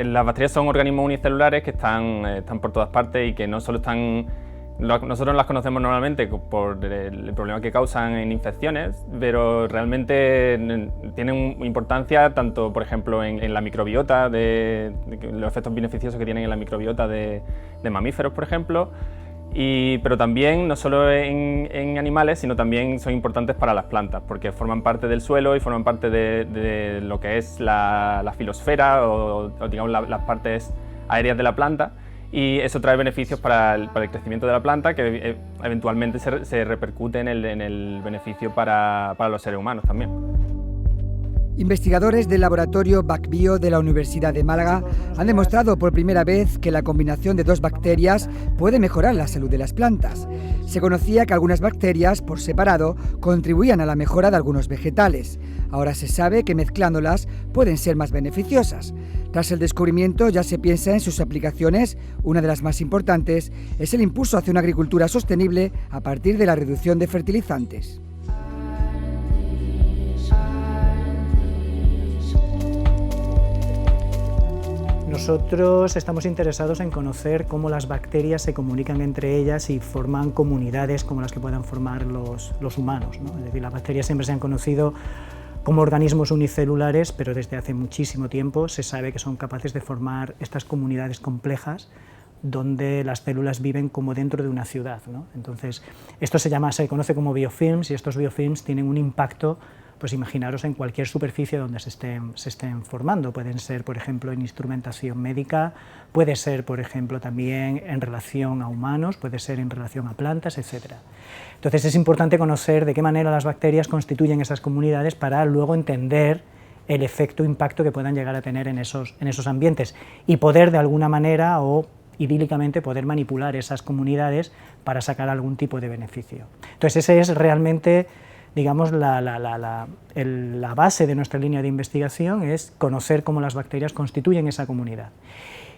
Las bacterias son organismos unicelulares que están por todas partes y que no solo están... Nosotros las conocemos normalmente por el problema que causan en infecciones, pero realmente tienen importancia tanto, por ejemplo, en la microbiota, los efectos beneficiosos que tienen en la microbiota de mamíferos, por ejemplo, pero también no solo en animales, sino también son importantes para las plantas, porque forman parte del suelo y forman parte de lo que es la filosfera o digamos las partes aéreas de la planta. Y eso trae beneficios para el crecimiento de la planta que eventualmente se repercute en el beneficio para los seres humanos también. Investigadores del laboratorio BacBio de la Universidad de Málaga han demostrado por primera vez que la combinación de dos bacterias puede mejorar la salud de las plantas. Se conocía que algunas bacterias, por separado, contribuían a la mejora de algunos vegetales. Ahora se sabe que mezclándolas pueden ser más beneficiosas. Tras el descubrimiento ya se piensa en sus aplicaciones. Una de las más importantes es el impulso hacia una agricultura sostenible a partir de la reducción de fertilizantes. Nosotros estamos interesados en conocer cómo las bacterias se comunican entre ellas y forman comunidades como las que puedan formar los humanos, ¿no? Es decir, las bacterias siempre se han conocido como organismos unicelulares, pero desde hace muchísimo tiempo se sabe que son capaces de formar estas comunidades complejas donde las células viven como dentro de una ciudad, ¿no? Entonces, esto se conoce como biofilms, y estos biofilms tienen un impacto, pues imaginaros, en cualquier superficie donde se estén formando. Pueden ser, por ejemplo, en instrumentación médica, puede ser, por ejemplo, también en relación a humanos, puede ser en relación a plantas, etc. Entonces es importante conocer de qué manera las bacterias constituyen esas comunidades para luego entender el efecto, impacto que puedan llegar a tener en esos ambientes y poder de alguna manera o idílicamente poder manipular esas comunidades para sacar algún tipo de beneficio. Entonces ese es realmente, digamos, la base de nuestra línea de investigación, es conocer cómo las bacterias constituyen esa comunidad.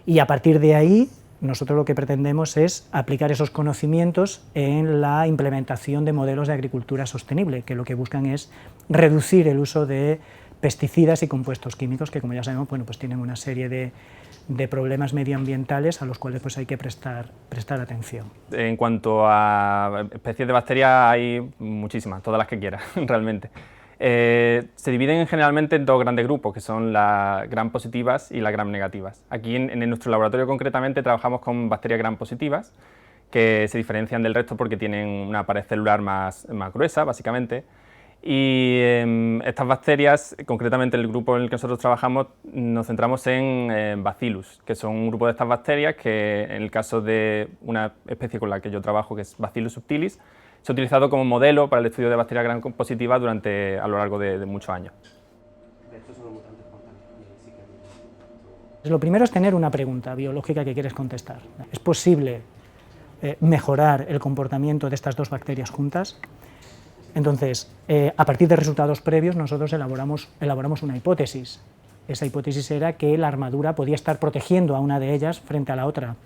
Y a partir de ahí, nosotros lo que pretendemos es aplicar esos conocimientos en la implementación de modelos de agricultura sostenible, que lo que buscan es reducir el uso de pesticidas y compuestos químicos, que como ya sabemos, bueno, pues tienen una serie de problemas medioambientales a los cuales pues hay que prestar atención. En cuanto a especies de bacterias hay muchísimas, todas las que quieras, realmente. Se dividen generalmente en dos grandes grupos, que son las gram positivas y las gram negativas. Aquí en nuestro laboratorio concretamente trabajamos con bacterias gram positivas, que se diferencian del resto porque tienen una pared celular más gruesa, básicamente. Y estas bacterias, concretamente el grupo en el que nosotros trabajamos, nos centramos en Bacillus, que son un grupo de estas bacterias que, en el caso de una especie con la que yo trabajo, que es Bacillus subtilis, se ha utilizado como modelo para el estudio de bacterias gram positivas a lo largo de muchos años. Lo primero es tener una pregunta biológica que quieres contestar. ¿Es posible mejorar el comportamiento de estas dos bacterias juntas? Entonces, a partir de resultados previos, nosotros elaboramos una hipótesis. Esa hipótesis era que la armadura podía estar protegiendo a una de ellas frente a la otra.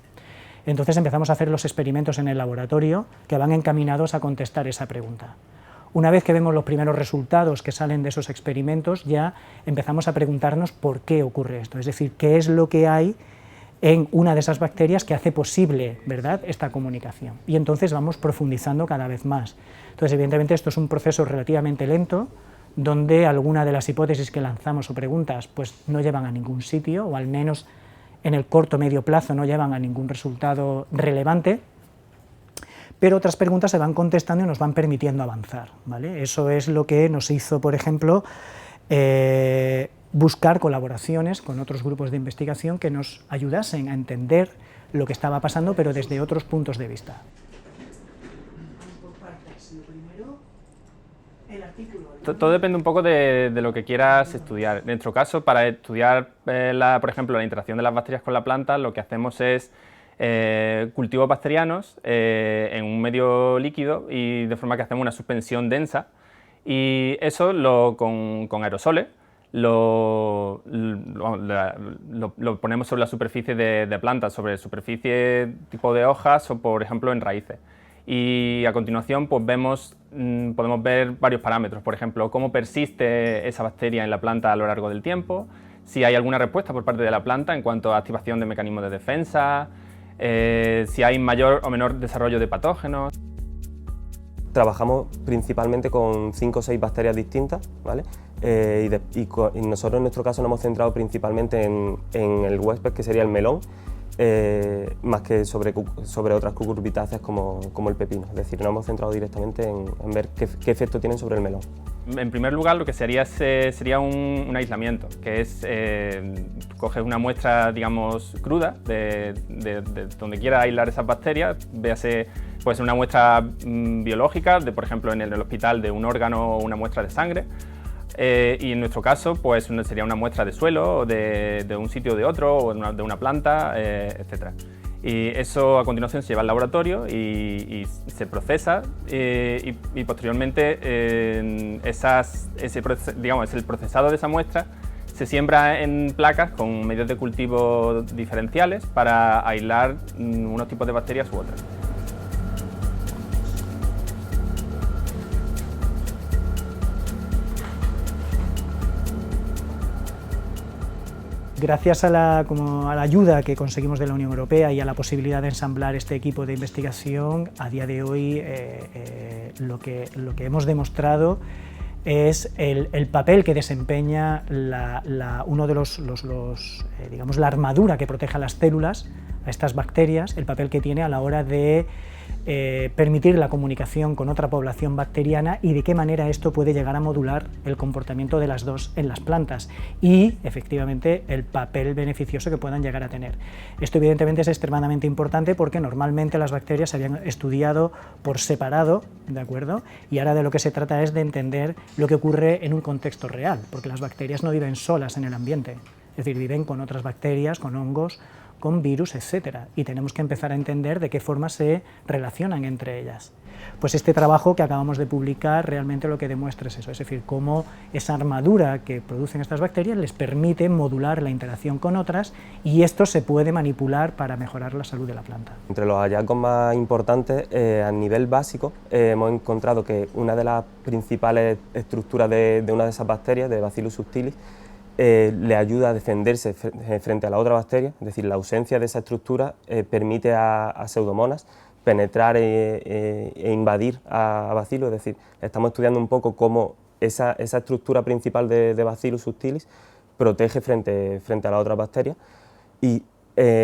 Entonces empezamos a hacer los experimentos en el laboratorio que van encaminados a contestar esa pregunta. Una vez que vemos los primeros resultados que salen de esos experimentos, ya empezamos a preguntarnos por qué ocurre esto, es decir, qué es lo que hay en una de esas bacterias que hace posible, ¿verdad?, esta comunicación. Y entonces vamos profundizando cada vez más. Entonces, evidentemente, esto es un proceso relativamente lento, donde alguna de las hipótesis que lanzamos o preguntas pues no llevan a ningún sitio, o al menos en el corto o medio plazo no llevan a ningún resultado relevante, pero otras preguntas se van contestando y nos van permitiendo avanzar, ¿vale? Eso es lo que nos hizo, por ejemplo, buscar colaboraciones con otros grupos de investigación que nos ayudasen a entender lo que estaba pasando, pero desde otros puntos de vista. Todo depende un poco de lo que quieras estudiar. En nuestro caso, para estudiar, por ejemplo, la interacción de las bacterias con la planta, lo que hacemos es cultivos bacterianos en un medio líquido, y de forma que hacemos una suspensión densa, y eso con aerosoles lo ponemos sobre la superficie de plantas, sobre superficie tipo de hojas o, por ejemplo, en raíces. Y a continuación pues podemos ver varios parámetros, por ejemplo, cómo persiste esa bacteria en la planta a lo largo del tiempo, si hay alguna respuesta por parte de la planta en cuanto a activación de mecanismos de defensa, si hay mayor o menor desarrollo de patógenos. Trabajamos principalmente con 5 o 6 bacterias distintas, ¿vale? Y nosotros en nuestro caso nos hemos centrado principalmente en el huésped, que sería el melón, más que sobre otras cucurbitáceas como el pepino. Es decir, nos hemos centrado directamente en ver qué efecto tienen sobre el melón. En primer lugar, lo que sería un aislamiento, que es coges una muestra, digamos, cruda de donde quieras aislar esas bacterias, véase, puede ser una muestra biológica, por ejemplo en el hospital de un órgano o una muestra de sangre, y en nuestro caso pues sería una muestra de suelo, o de un sitio o de otro, o de una planta, etc. Y eso a continuación se lleva al laboratorio y se procesa, y posteriormente el procesado de esa muestra se siembra en placas con medios de cultivo diferenciales para aislar unos tipos de bacterias u otras. Gracias a la ayuda que conseguimos de la Unión Europea y a la posibilidad de ensamblar este equipo de investigación, a día de hoy lo que hemos demostrado es el papel que desempeña uno de digamos, la armadura que protege a las células, a estas bacterias, el papel que tiene a la hora de permitir la comunicación con otra población bacteriana y de qué manera esto puede llegar a modular el comportamiento de las dos en las plantas y, efectivamente, el papel beneficioso que puedan llegar a tener. Esto, evidentemente, es extremadamente importante porque normalmente las bacterias se habían estudiado por separado, ¿de acuerdo? Y ahora de lo que se trata es de entender lo que ocurre en un contexto real, porque las bacterias no viven solas en el ambiente, es decir, viven con otras bacterias, con hongos, con virus, etcétera, y tenemos que empezar a entender de qué forma se relacionan entre ellas. Pues este trabajo que acabamos de publicar realmente lo que demuestra es eso, es decir, cómo esa armadura que producen estas bacterias les permite modular la interacción con otras y esto se puede manipular para mejorar la salud de la planta. Entre los hallazgos más importantes, a nivel básico, hemos encontrado que una de las principales estructuras de una de esas bacterias, de Bacillus subtilis, le ayuda a defenderse frente a la otra bacteria, es decir, la ausencia de esa estructura permite a Pseudomonas penetrar e invadir a Bacillus, es decir, estamos estudiando un poco cómo esa estructura principal de Bacillus subtilis protege frente a la otra bacteria y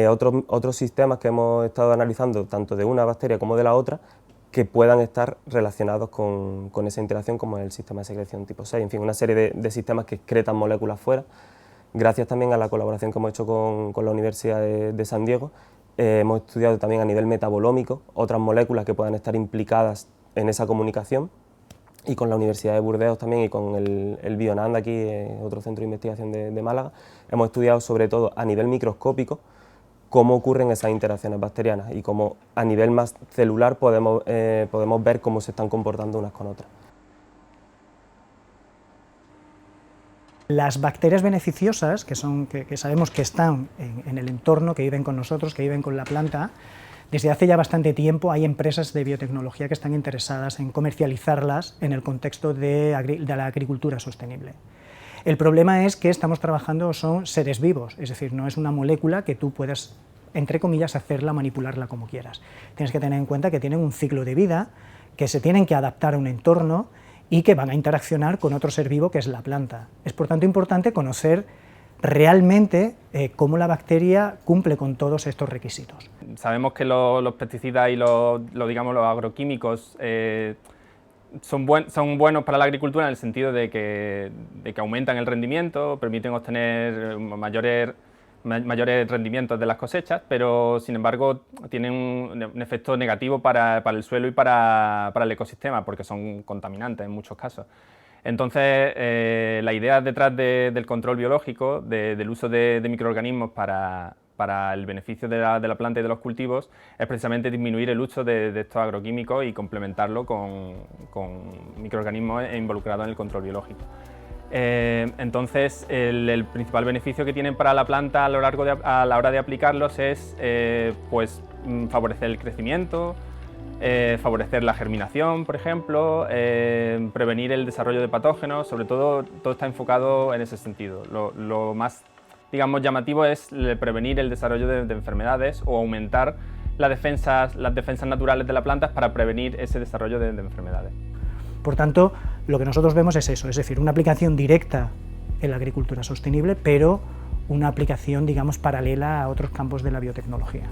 otros sistemas que hemos estado analizando tanto de una bacteria como de la otra que puedan estar relacionados con esa interacción, como el sistema de secreción tipo 6, en fin, una serie de sistemas que excretan moléculas fuera. Gracias también a la colaboración que hemos hecho con la Universidad de San Diego, hemos estudiado también a nivel metabolómico otras moléculas que puedan estar implicadas en esa comunicación, y con la Universidad de Burdeos también y con el Bionand aquí, otro centro de investigación de Málaga, hemos estudiado sobre todo a nivel microscópico cómo ocurren esas interacciones bacterianas y cómo a nivel más celular podemos ver cómo se están comportando unas con otras. Las bacterias beneficiosas, que sabemos que están en el entorno, que viven con nosotros, que viven con la planta, desde hace ya bastante tiempo hay empresas de biotecnología que están interesadas en comercializarlas en el contexto de la agricultura sostenible. El problema es que estamos trabajando, son seres vivos, es decir, no es una molécula que tú puedas, entre comillas, hacerla, manipularla como quieras. Tienes que tener en cuenta que tienen un ciclo de vida, que se tienen que adaptar a un entorno y que van a interaccionar con otro ser vivo que es la planta. Es por tanto importante conocer realmente cómo la bacteria cumple con todos estos requisitos. Sabemos que los pesticidas y los agroquímicos son buenos para la agricultura en el sentido de que aumentan el rendimiento, permiten obtener mayores rendimientos de las cosechas, pero sin embargo tienen un efecto negativo para el suelo y para el ecosistema, porque son contaminantes en muchos casos. Entonces, la idea detrás del control biológico, del uso de microorganismos para el beneficio de la planta y de los cultivos, es precisamente disminuir el uso de estos agroquímicos y complementarlo con microorganismos involucrados en el control biológico. Entonces, el principal beneficio que tienen para la planta a la hora de aplicarlos es pues, favorecer el crecimiento, favorecer la germinación, por ejemplo, prevenir el desarrollo de patógenos, sobre todo está enfocado en ese sentido. Lo más, digamos, llamativo es prevenir el desarrollo de enfermedades o aumentar las defensas naturales de las plantas para prevenir ese desarrollo de enfermedades. Por tanto, lo que nosotros vemos es eso, es decir, una aplicación directa en la agricultura sostenible, pero una aplicación, digamos, paralela a otros campos de la biotecnología.